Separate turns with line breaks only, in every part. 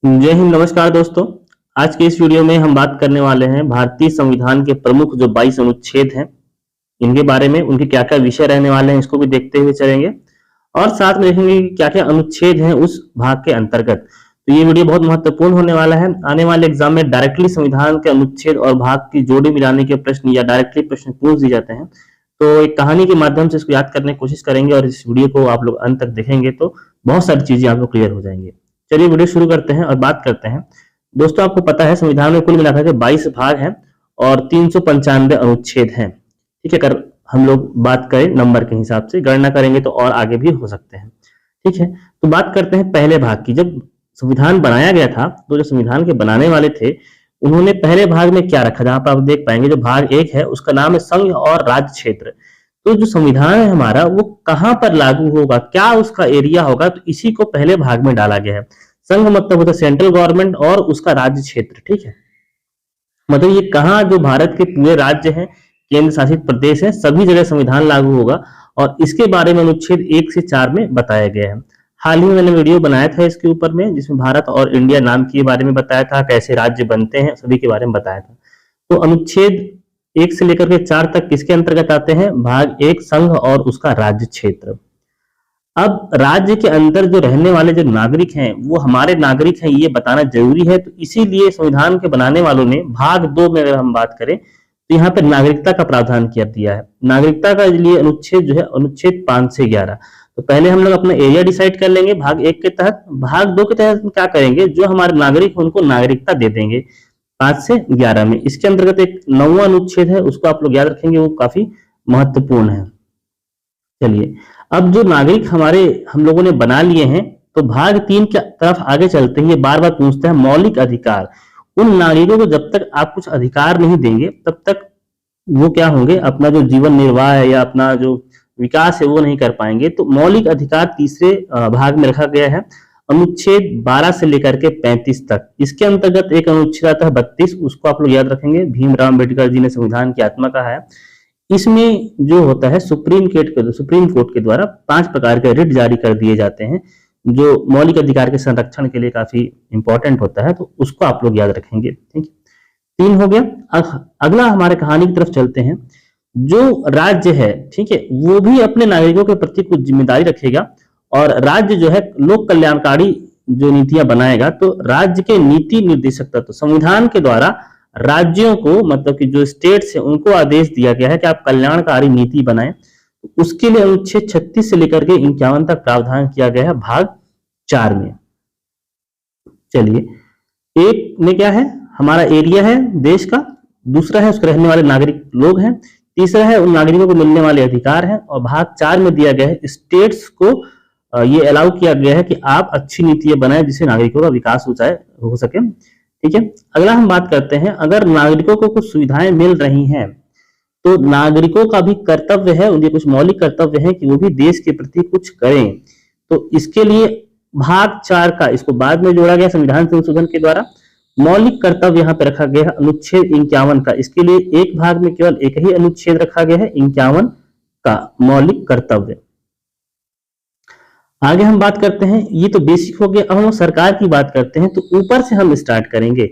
जय हिंद। नमस्कार दोस्तों। आज के इस वीडियो में हम बात करने वाले हैं भारतीय संविधान के प्रमुख जो 22 अनुच्छेद हैं, इनके बारे में, उनके क्या क्या विषय रहने वाले हैं, इसको भी देखते हुए चलेंगे और साथ में देखेंगे कि क्या क्या अनुच्छेद हैं उस भाग के अंतर्गत। तो ये वीडियो बहुत महत्वपूर्ण होने वाला है। आने वाले एग्जाम में डायरेक्टली संविधान के अनुच्छेद और भाग की जोड़ी मिलाने के प्रश्न या डायरेक्टली प्रश्न पूछ दिए जाते हैं, तो एक कहानी के माध्यम से इसको याद करने की कोशिश करेंगे और इस वीडियो को आप लोग अंत तक देखेंगे तो बहुत सारी चीजें आपको क्लियर हो जाएंगी। चलिए वीडियो शुरू करते हैं और बात करते हैं। दोस्तों, आपको पता है संविधान में कुल मिलाकर के 22 भाग हैं और 395 अनुच्छेद हैं। ठीक है, अगर हम लोग बात करें नंबर के हिसाब से गणना करेंगे तो और आगे भी हो सकते हैं। ठीक है, तो बात करते हैं पहले भाग की। जब संविधान बनाया गया था तो जो संविधान के बनाने वाले थे उन्होंने पहले भाग में क्या रखा, जहां पर आप देख पाएंगे जो भाग 1 है उसका नाम है संघ और राज्य क्षेत्र। तो जो संविधान है हमारा वो कहां पर लागू होगा, क्या उसका एरिया होगा, तो इसी को पहले भाग में डाला गया है। संघ मतलब होता है सेंट्रल गवर्नमेंट और उसका राज्य क्षेत्र। ठीक है, मतलब ये कहाँ, जो भारत के पूरे राज्य हैं, केंद्र शासित प्रदेश है, सभी जगह संविधान लागू होगा और इसके बारे में अनुच्छेद 1 से 4 में बताया गया है। हाल ही में मैंने वीडियो बनाया था इसके ऊपर में, जिसमें भारत और इंडिया नाम के बारे में बताया था, कैसे राज्य बनते हैं, सभी के बारे में बताया था। तो अनुच्छेद 1 से लेकर के 4 तक किसके अंतर्गत आते हैं? भाग 1 संघ और उसका राज्य क्षेत्र। अब राज्य के अंदर जो रहने वाले जो नागरिक हैं वो हमारे नागरिक हैं, ये बताना जरूरी है। तो इसीलिए संविधान के बनाने वालों ने भाग 2 में अगर हम बात करें तो यहाँ पे नागरिकता का प्रावधान किया दिया है। नागरिकता का लिए अनुच्छेद जो है अनुच्छेद 5 से 11। तो पहले हम लोग अपना एरिया डिसाइड कर लेंगे भाग 1 के तहत। भाग 2 के तहत क्या करेंगे, जो हमारे नागरिक उनको नागरिकता दे देंगे 5 से 11 में। इसके अंतर्गत एक 9वां अनुच्छेद है, उसको आप लोग याद रखेंगे, वो काफी महत्वपूर्ण है। चलिए, अब जो नागरिक हमारे हम लोगों ने बना लिए हैं तो भाग 3 की तरफ आगे चलते हैं। ये बार बार पूछते हैं मौलिक अधिकार। उन नागरिकों को जब तक आप कुछ अधिकार नहीं देंगे तब तक वो क्या होंगे, अपना जो जीवन निर्वाह है या अपना जो विकास है वो नहीं कर पाएंगे। तो मौलिक अधिकार तीसरे भाग में रखा गया है, अनुच्छेद 12 से लेकर के 35 तक। इसके अंतर्गत एक अनुच्छेद आता है 32, उसको आप लोग याद रखेंगे, भीमराव अम्बेडकर जी ने संविधान की आत्मा कहा है। इसमें जो होता है सुप्रीम कोर्ट के द्वारा 5 प्रकार के रिट जारी कर दिए जाते हैं, जो मौलिक अधिकार के संरक्षण के लिए काफी इंपॉर्टेंट होता है, तो उसको आप लोग याद रखेंगे। ठीक, 3 हो गया। अगला हमारे कहानी की तरफ चलते हैं। जो राज्य है, ठीक है, वो भी अपने नागरिकों के प्रति कुछ जिम्मेदारी रखेगा और राज्य जो है लोक कल्याणकारी जो नीतियां बनाएगा। तो राज्य के नीति निर्देशक तत्व संविधान के द्वारा राज्यों को, मतलब कि जो स्टेट्स है उनको आदेश दिया गया है कि आप कल्याणकारी नीति बनाएं। उसके लिए अनुच्छेद 36 से लेकर के 51 तक प्रावधान किया गया है भाग 4 में। चलिए, 1 में क्या है, हमारा एरिया है देश का, दूसरा है उसके रहने वाले नागरिक लोग हैं, तीसरा है उन नागरिकों को मिलने वाले अधिकार हैं, और भाग 4 में दिया गया है स्टेट्स को ये अलाउ किया गया है कि आप अच्छी नीतियां बनाएं जिससे नागरिकों का विकास हो सके। ठीक है, अगला हम बात करते हैं, अगर नागरिकों को कुछ सुविधाएं मिल रही हैं तो नागरिकों का भी कर्तव्य है, उनके कुछ मौलिक कर्तव्य है कि वो भी देश के प्रति कुछ करें। तो इसके लिए भाग 4 का, इसको बाद में जोड़ा गया संविधान संशोधन के द्वारा, मौलिक कर्तव्य यहाँ पे रखा गया है अनुच्छेद 51 का। इसके लिए एक भाग में केवल एक ही अनुच्छेद रखा गया है 51 का, मौलिक कर्तव्य। आगे हम बात करते हैं, ये तो बेसिक हो गया। अब हम सरकार की बात करते हैं, तो ऊपर से हम स्टार्ट करेंगे।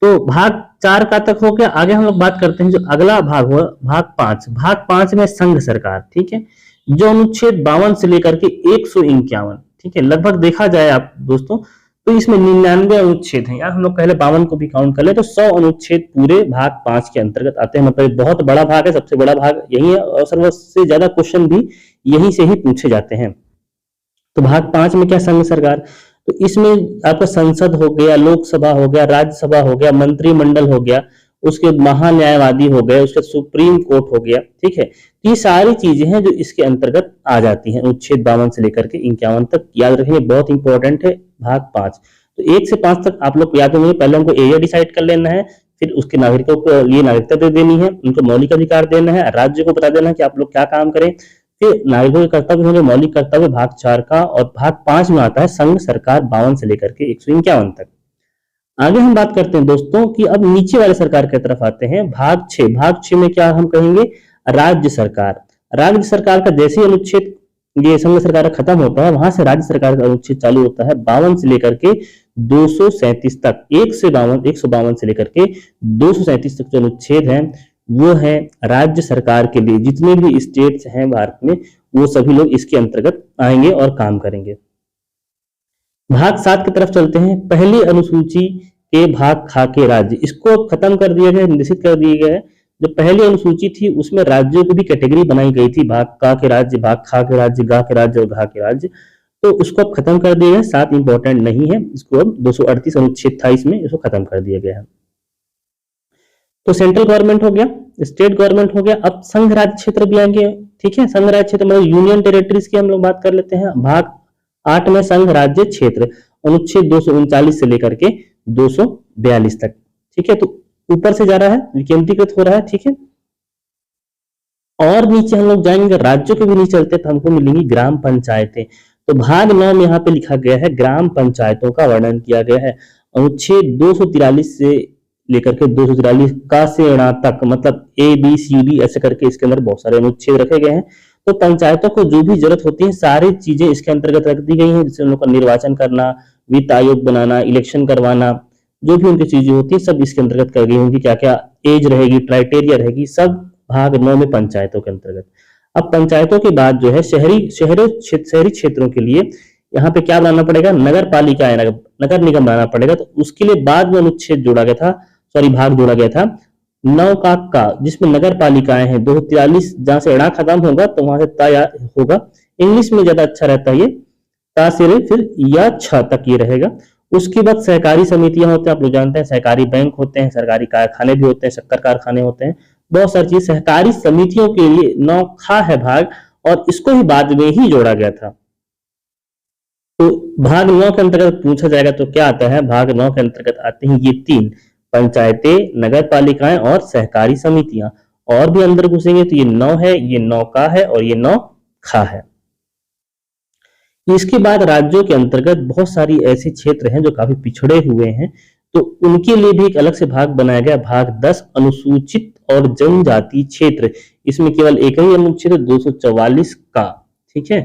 तो भाग 4 का तक हो गया। आगे हम लोग बात करते हैं जो अगला भाग हुआ भाग 5। भाग 5 में संघ सरकार। ठीक है, जो अनुच्छेद 52 से लेकर के 151, ठीक है, लगभग देखा जाए आप दोस्तों तो इसमें 99 अनुच्छेद हैं। यार हम लोग पहले 52 को भी काउंट कर ले तो 100 अनुच्छेद पूरे भाग 5 के अंतर्गत आते हैं। मतलब बहुत बड़ा भाग है, सबसे बड़ा भाग यही है और सबसे ज्यादा क्वेश्चन भी यहीं से ही पूछे जाते हैं। तो भाग 5 में क्या, संघ सरकार। तो इसमें आपका संसद हो गया, लोकसभा हो गया, राज्यसभा हो गया, मंत्रिमंडल हो गया, उसके महान्यायवादी हो गए, उसके सुप्रीम कोर्ट हो गया। ठीक है, ये सारी चीजें हैं जो इसके अंतर्गत आ जाती हैं अनुच्छेद 52 से लेकर के 51 तक। याद रखेंगे, बहुत इंपॉर्टेंट है भाग 5। तो 1 से 5 तक आप लोग याद होंगे। पहले हमको एरिया डिसाइड कर लेना है, फिर उसके नागरिकों को लिए नागरिकता दे देनी है, उनको मौलिक अधिकार देना है, राज्य को बता देना है कि आप लोग क्या काम करें, फिर नागरिकों के कर्तव्य होंगे मौलिक कर्तव्य भाग 4 का, और भाग 5 में आता है संघ सरकार 52 से लेकर के 151 तक। आगे हम बात करते हैं दोस्तों कि अब नीचे वाले सरकार की तरफ आते हैं, भाग 6। भाग 6 में क्या हम कहेंगे, राज्य सरकार। राज्य सरकार का जैसे अनुच्छेद ये संघ सरकार खत्म होता है, वहां से राज्य सरकार का अनुच्छेद चालू होता है 52 से लेकर के 237 तक, 152 से लेकर के 237 तक जो अनुच्छेद है वो है राज्य सरकार के लिए। जितने भी स्टेट्स हैं भारत में वो सभी लोग इसके अंतर्गत आएंगे और काम करेंगे। भाग 7 की तरफ चलते हैं। पहली अनुसूची के भाग खा के राज्य, इसको खत्म कर दिया गया, निश्चित कर दिया गया है। जो पहली अनुसूची थी उसमें राज्यों की भी कैटेगरी बनाई गई थी, भाग का के राज्य, भाग खा के राज्य, गा के राज्य और घा के राज्य, तो उसको अब खत्म कर दिया गया। 7 इंपॉर्टेंट नहीं है, इसको अब 238 अनुच्छेद था इसमें, इसको खत्म कर दिया गया है। तो सेंट्रल गवर्नमेंट हो गया, स्टेट गवर्नमेंट हो गया, अब संघ राज्य क्षेत्र भी आएंगे। ठीक है, संघ राज्य क्षेत्र मतलब यूनियन टेरिटरीज की हम लोग बात कर लेते हैं। भाग 8 में संघ राज्य क्षेत्र, अनुच्छेद 239 से लेकर के 242 तक। ठीक है, तो ऊपर से जा रहा है, विकेंद्रीकृत हो रहा है। ठीक है, और नीचे हम लोग जाएंगे, राज्यों के भी नीचे चलते तो हमको मिलेंगी ग्राम पंचायतें। तो भाग 9 में यहाँ पे लिखा गया है ग्राम पंचायतों का वर्णन किया गया है। अनुच्छेद 243 से लेकर के 243 का से णा तक, मतलब ए बी सी डी ऐसे करके इसके अंदर बहुत सारे अनुच्छेद रखे गए हैं। तो पंचायतों को जो भी जरूरत होती है सारी चीजें इसके अंतर्गत रख दी गई हैं, जैसे उन लोग का निर्वाचन करना, वित्त आयोग बनाना, इलेक्शन करवाना, जो भी उनकी चीजें होती है सब इसके अंतर्गत कर गई होंगी। क्या क्या एज रहेगी, क्राइटेरिया रहेगी, सब भाग 9 में पंचायतों के अंतर्गत। अब पंचायतों के बाद जो है शहरी क्षेत्रों के लिए यहाँ पे क्या बनाना पड़ेगा, नगर पालिका, नगर निगम बनाना पड़ेगा। तो उसके लिए बाद में अनुच्छेद जोड़ा गया था, भाग जोड़ा गया था 9 का, जिसमें नगर पालिकाएं हैं। 243 जहां से णा खत्म होगा तो वहां से ता होगा, इंग्लिश में ज्यादा अच्छा रहता है ये, ता से फिर या छ तक ये रहेगा। उसके बाद सहकारी समितियां होते हैं, आप लोग जानते हैं, सहकारी बैंक होते हैं, सरकारी कारखाने भी होते हैं, शक्कर कारखाने होते हैं, बहुत सारी चीज सहकारी समितियों के लिए 9 खा है भाग, और इसको ही बाद में ही जोड़ा गया था। तो भाग 9 के अंतर्गत पूछा जाएगा तो क्या आता है, भाग 9 के अंतर्गत आते हैं ये 3, पंचायतें, नगर पालिकाएं और सहकारी समितियां। और भी अंदर घुसेंगे तो ये 9 है, ये 9 का है और ये 9 खा है। इसके बाद राज्यों के अंतर्गत बहुत सारी ऐसे क्षेत्र हैं जो काफी पिछड़े हुए हैं, तो उनके लिए भी एक अलग से भाग बनाया गया, भाग 10, अनुसूचित और जनजाति क्षेत्र। इसमें केवल एक ही अनुच्छेद 244 का। ठीक है,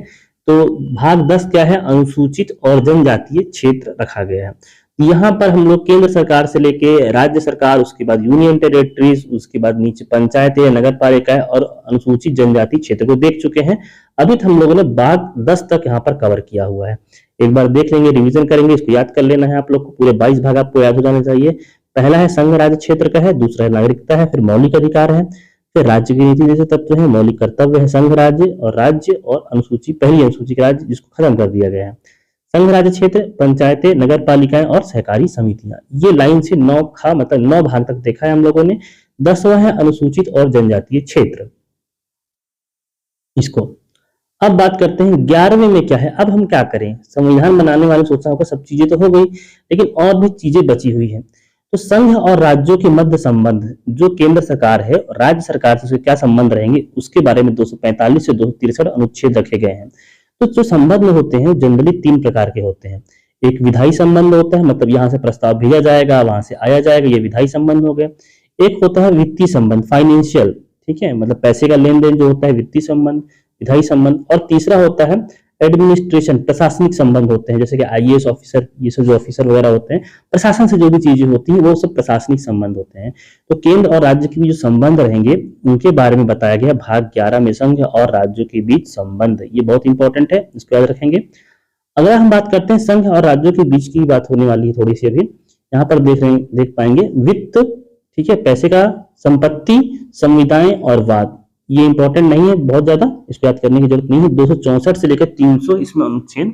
तो भाग 10 क्या है, अनुसूचित और जनजातीय क्षेत्र रखा गया है। यहाँ पर हम लोग केंद्र सरकार से लेके राज्य सरकार, उसके बाद यूनियन टेरिटरीज, उसके बाद नीचे पंचायतें, नगर पालिकाएं और अनुसूचित जनजाति क्षेत्र को देख चुके हैं। अभी हम लोगों ने भाग 10 तक यहाँ पर कवर किया हुआ है। एक बार देख लेंगे, रिवीजन करेंगे, इसको याद कर लेना है आप लोग को। पूरे 22 भाग आपको याद हो जाने चाहिए। पहला है संघ राज्य क्षेत्र का है, दूसरा है नागरिकता है, फिर मौलिक अधिकार है, फिर राज्य की नीति जैसे तत्व है, मौलिक कर्तव्य है, संघ राज्य और अनुसूची, पहली अनुसूची के राज्य जिसको खत्म कर दिया गया है। संघ राज्य क्षेत्र, पंचायतें, नगर पालिकाएं और सहकारी समितियां, ये लाइन से 9 खा मतलब 9 भाग तक देखा है हम लोगों ने। 10वां है अनुसूचित और जनजातीय क्षेत्र। इसको अब बात करते हैं 11वें में क्या है। अब हम क्या करें, संविधान बनाने वाले सोचा होगा सब चीजें तो हो गई, लेकिन और भी चीजें बची हुई है। तो संघ और राज्यों के मध्य संबंध, जो केंद्र सरकार है और राज्य सरकार से क्या संबंध रहेंगे, उसके बारे में 245 से 263 अनुच्छेद रखे गए हैं। तो जो संबंध होते हैं जनरली 3 प्रकार के होते हैं। एक विधायी संबंध होता है, मतलब यहाँ से प्रस्ताव भेजा जाएगा, वहां से आया जाएगा, ये विधायी संबंध हो गया। एक होता है वित्तीय संबंध, फाइनेंशियल, ठीक है, मतलब पैसे का लेन देन जो होता है, वित्तीय संबंध, विधायी संबंध। और तीसरा होता है एडमिनिस्ट्रेशन, प्रशासनिक संबंध होते हैं, जैसे कि आईएएस ऑफिसर, ये सब जो ऑफिसर वगैरह होते हैं, प्रशासन से जो भी चीजें होती हैं वो सब प्रशासनिक संबंध होते हैं। तो केंद्र और राज्य के बीच जो संबंध रहेंगे उनके बारे में बताया गया भाग 11 में, संघ और राज्यों के बीच संबंध। ये बहुत इंपॉर्टेंट है, इसको याद रखेंगे। अगर हम बात करते हैं संघ और राज्यों के बीच की बात होने वाली है थोड़ी सी, अभी यहाँ पर देख पाएंगे वित्त, ठीक है, पैसे का, संपत्ति, संविदाएं और वाद। ये इंपॉर्टेंट नहीं है बहुत ज्यादा, इसको याद करने की जरूरत नहीं है। 264 से लेकर 300 इसमें अनुच्छेद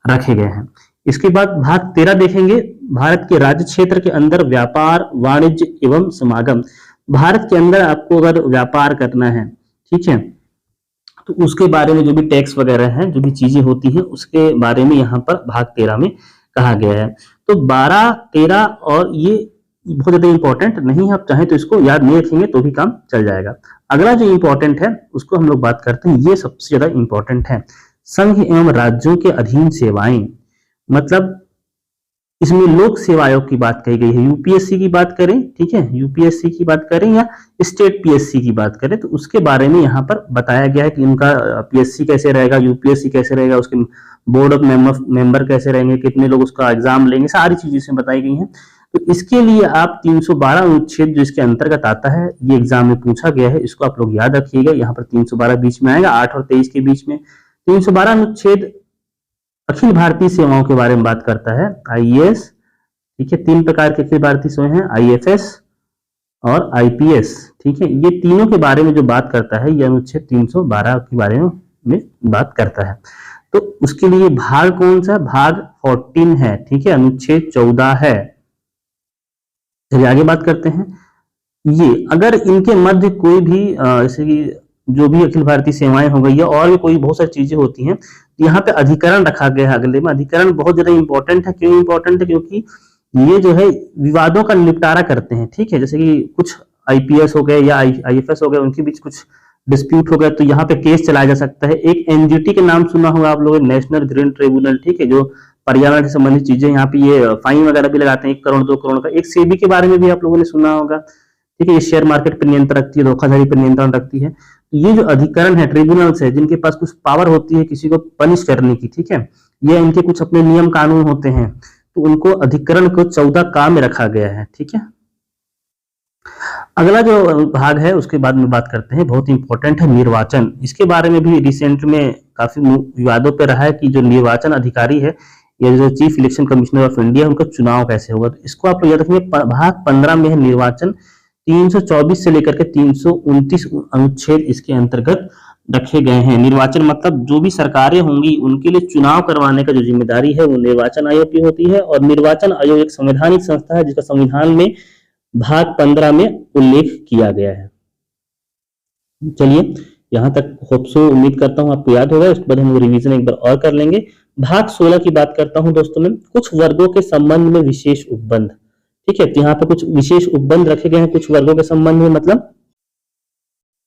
रखे गए हैं। इसके बाद भाग 13 देखेंगे, भारत के राज्य क्षेत्र के अंदर व्यापार, वाणिज्य एवं समागम। भारत के अंदर आपको अगर व्यापार करना है, ठीक है, तो उसके बारे में जो भी टैक्स वगैरह है, जो भी चीजें होती हैं, उसके बारे में यहाँ पर भाग 13 में कहा गया है। तो 12, 13 और ये बहुत ज्यादा इंपॉर्टेंट नहीं है, आप चाहें तो इसको याद नहीं रखेंगे तो भी काम चल जाएगा। अगला जो इंपॉर्टेंट है उसको हम लोग बात करते हैं, ये सबसे ज्यादा इंपॉर्टेंट है, संघ एवं राज्यों के अधीन सेवाएं। मतलब इसमें लोक सेवा आयोग की बात कही गई है। यूपीएससी की बात करें, ठीक है, यूपीएससी की बात करें या स्टेट पीएससी की बात करें तो उसके बारे में यहाँ पर बताया गया है कि उनका पीएससी कैसे रहेगा, यूपीएससी कैसे रहेगा, उसके बोर्ड ऑफ मेंबर कैसे रहेंगे, कितने लोग उसका एग्जाम लेंगे, सारी चीजें इसमें बताई गई हैं। तो इसके लिए आप 312 अनुच्छेद जो इसके अंतर्गत आता है, ये एग्जाम में पूछा गया है, इसको आप लोग याद रखिएगा। यहाँ पर 312 बीच में आएगा, 8 और 23 के बीच में। 312 अनुच्छेद अखिल भारतीय सेवाओं के बारे में बात करता है, आईएएस, ठीक है, 3 प्रकार के अखिल भारतीय सेवाएं हैं, आईएफएस और आईपीएस, ठीक है, ये तीनों के बारे में जो बात करता है, ये अनुच्छेद 312 के बारे में बात करता है। तो उसके लिए भाग कौन सा, भाग 14 है, ठीक है, अनुच्छेद 14 है। चलिए आगे बात करते हैं। ये अगर इनके मध्य कोई भी जैसे कि जो भी अखिल भारतीय सेवाएं हो गई है और भी कोई बहुत सारी चीजें होती हैं, यहाँ पे अधिकरण रखा गया है अगले में। अधिकरण बहुत ज्यादा इंपॉर्टेंट है। क्यों इंपॉर्टेंट है? क्योंकि ये जो है विवादों का निपटारा करते हैं, ठीक है, जैसे कि कुछ आईपीएस हो गए या आईएफएस हो गए, उनके बीच कुछ डिस्प्यूट हो गया तो यहाँ पे केस चलाया जा सकता है। एक एनजीटी के नाम सुना होगा आप लोगों ने, नेशनल ग्रीन ट्रिब्यूनल, ठीक है, जो पर्यावरण से संबंधित चीजें, यहाँ पे ये फाइन वगैरह भी लगाते हैं 1 करोड़ 2 करोड़ का। एक सेबी के बारे में भी आप लोगों ने सुना होगा, ठीक है, ये शेयर मार्केट पर नियंत्रण रखती है, धोखाधड़ी पर नियंत्रण रखती है। ये जो अधिकरण है, ट्रिब्यूनल्स है, जिनके पास कुछ पावर होती है किसी को पनिश करने की, ठीक है, ये इनके कुछ अपने नियम कानून होते हैं, तो उनको अधिकरण को 14 का में रखा गया है, ठीक है। अगला जो भाग है उसके बाद में बात करते हैं, बहुत इंपॉर्टेंट है, निर्वाचन। इसके बारे में भी रिसेंट में काफी विवादों पे रहा है कि जो निर्वाचन अधिकारी है या जो chief election commissioner of India, उनका चुनाव कैसे होगा। तो इसको आप याद रखेंगे, भाग 15 में है निर्वाचन। 324 से लेकर के 329 अनुच्छेद इसके अंतर्गत रखे गए हैं। निर्वाचन मतलब जो भी सरकारें होंगी उनके लिए चुनाव करवाने का जो जिम्मेदारी है वो निर्वाचन आयोग की होती है। और निर्वाचन आयोग एक संवैधानिक संस्था है जिसका संविधान में भाग 15 में उल्लेख किया गया है। चलिए यहां तक होप्सो उम्मीद करता हूं आपको याद होगा। उसके बाद हम रिवीजन एक बार और कर लेंगे। भाग 16 की बात करता हूं दोस्तों में, कुछ वर्गों के संबंध में विशेष उपबंध, ठीक है, यहाँ पे कुछ विशेष उपबंध रखे गए हैं कुछ वर्गों के संबंध में। मतलब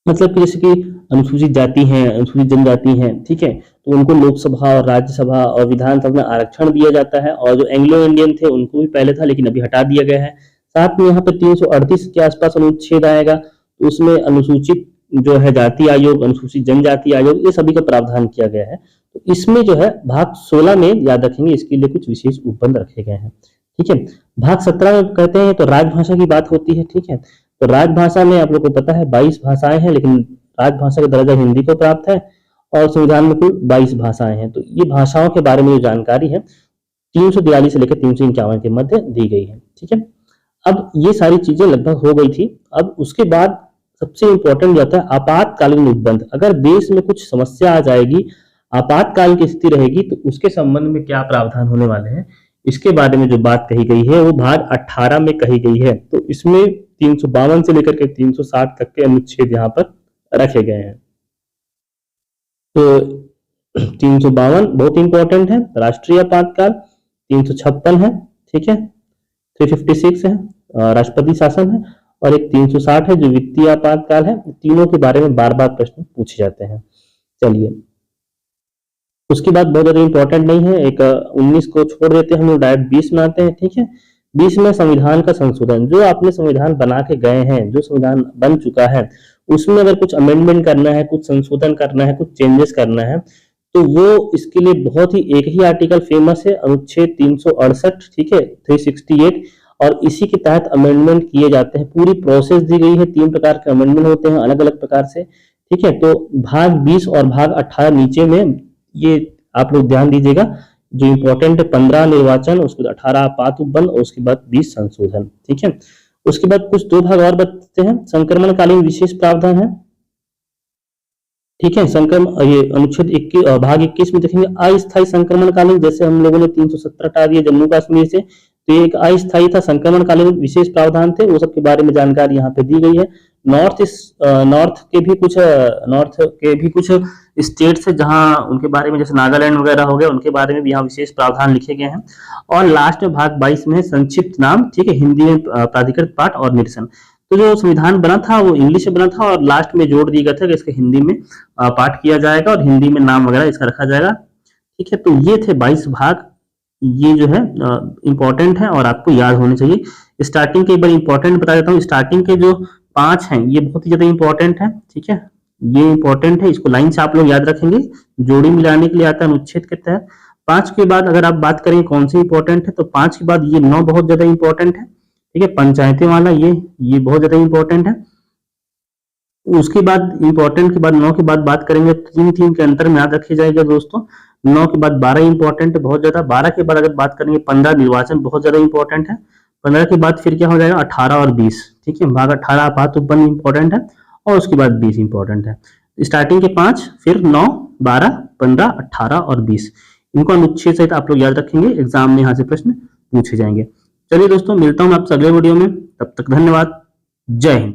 कि जैसे कि अनुसूचित जाति हैं, अनुसूचित जनजाति हैं, ठीक है, तो उनको लोकसभा और राज्यसभा और विधानसभा में आरक्षण दिया जाता है। और जो एंग्लो इंडियन थे उनको भी पहले था लेकिन अभी हटा दिया गया है। साथ में यहाँ पे 338 के आसपास अनुच्छेद आएगा, तो उसमें अनुसूचित जो है जाति आयोग, अनुसूचित जनजाति आयोग, ये सभी का प्रावधान किया गया है। तो इसमें जो है भाग 16 में याद रखेंगे, इसके लिए कुछ विशेष उपबंध रखे गए हैं, ठीक है। भाग 17 में कहते हैं तो राजभाषा की बात होती है, ठीक है। तो राजभाषा में आप लोग को पता है 22 भाषाएं हैं, लेकिन राजभाषा का दर्जा हिंदी को प्राप्त है और संविधान में कुल 22 भाषाएं हैं। तो ये भाषाओं के बारे में जो जानकारी है 342 से लेकर 351 के मध्य दी गई है, ठीक है। अब ये सारी चीजें लगभग हो गई थी। अब उसके बाद सबसे इंपॉर्टेंट जाता है आपातकालीन उपबंध। अगर देश में कुछ समस्या आ जाएगी, आपातकाल की स्थिति रहेगी, तो उसके संबंध में क्या प्रावधान होने वाले हैं, इसके बारे में जो बात कही गई है वो भाग 18 में कही गई है। तो इसमें 352 से लेकर के 360 तक के अनुच्छेद यहाँ पर रखे गए हैं। तो 352 बहुत इंपॉर्टेंट है, राष्ट्रीय आपातकाल। 356 है, ठीक है, 356 है राष्ट्रपति शासन है, और एक 360 है जो वित्तीय आपातकाल है। तीनों के बारे में बार बार प्रश्न पूछे जाते हैं। चलिए उसके बाद बहुत ज्यादा इंपॉर्टेंट नहीं है, एक 19 को छोड़ देते हैं, हम लोग डायरेक्ट 20 में आते हैं, ठीक है। 20 में संविधान का संशोधन। जो आपने संविधान बना के गए हैं, जो संविधान बन चुका है, उसमें अगर कुछ अमेंडमेंट करना है, कुछ संशोधन करना है, कुछ चेंजेस करना है, तो वो इसके लिए बहुत ही एक ही आर्टिकल फेमस है, अनुच्छेद 368, ठीक है, 368, और इसी के तहत अमेंडमेंट किए जाते हैं। पूरी प्रोसेस दी गई है, 3 प्रकार के अमेंडमेंट होते हैं अलग अलग प्रकार से, ठीक है। तो भाग 20 और भाग 18 नीचे में, ये आप लोग ध्यान दीजिएगा, जो इंपॉर्टेंट है 15 निर्वाचन, उसके बाद 18 आपात उपबंध और उसके बाद 20 संशोधन, ठीक है। उसके बाद कुछ 2 भाग और बताते हैं। संक्रमणकालीन विशेष प्रावधान है, ठीक है। संक्रमण ये अनुच्छेद 21 भाग 21 में देखेंगे अस्थायी संक्रमणकालीन। जैसे हम लोगों ने 370 हटा दिया जम्मू कश्मीर से, तो ये एक अस्थायी था, संक्रमणकालीन विशेष प्रावधान थे, वो सब के बारे में जानकारी यहाँ पे दी गई है। नॉर्थ के भी कुछ स्टेट्स है जहां उनके बारे में, जैसे नागालैंड वगैरह हो गया, उनके बारे में भी यहाँ विशेष प्रावधान लिखे गए हैं। और लास्ट में भाग 22 में संक्षिप्त नाम, ठीक है, हिंदी में प्राधिकृत पाठ और निरसन। तो जो संविधान बना था वो इंग्लिश में बना था और लास्ट में जोड़ दिया गया था कि इसके हिंदी में पाठ किया जाएगा और हिंदी में नाम वगैरह इसका रखा जाएगा, ठीक है। तो ये थे 22 भाग, ये जो है इंपॉर्टेंट है और आपको याद होने चाहिए। स्टार्टिंग के एक बार इंपॉर्टेंट बता देता हूँ। स्टार्टिंग के जो 5 हैं ये बहुत ही ज्यादा इंपॉर्टेंट है, ठीक है, ये इंपॉर्टेंट है, इसको लाइन से आप लोग याद रखेंगे। जोड़ी मिलाने के लिए आता है अनुच्छेद के तहत। 5 के बाद अगर आप बात करें कौन से इंपॉर्टेंट है, तो 5 के बाद ये 9 बहुत ज्यादा इंपॉर्टेंट है, ठीक है, पंचायतें वाला ये बहुत ज्यादा इंपॉर्टेंट है। उसके बाद इंपॉर्टेंट के बाद 9 के बाद बात करेंगे, 3 के अंतर में याद रखिए जाएगा दोस्तों। 9 के बाद 12 इंपॉर्टेंट है बहुत ज्यादा। 12 के बाद अगर बात करेंगे 15 निर्वाचन बहुत ज्यादा इंपॉर्टेंट है। 15 के बाद फिर क्या हो जाएगा 18 और 20, ठीक है, भाग 18 आपात उपबंध इंपॉर्टेंट है और उसके बाद 20 इंपॉर्टेंट है। स्टार्टिंग के 5, फिर 9, 12, 15, 18 और 20, इनको अनुच्छेद सहित आप लोग याद रखेंगे, एग्जाम में यहाँ से प्रश्न पूछे जाएंगे। चलिए दोस्तों, मिलता हूँ आपसे अगले वीडियो में, तब तक धन्यवाद, जय हिंद।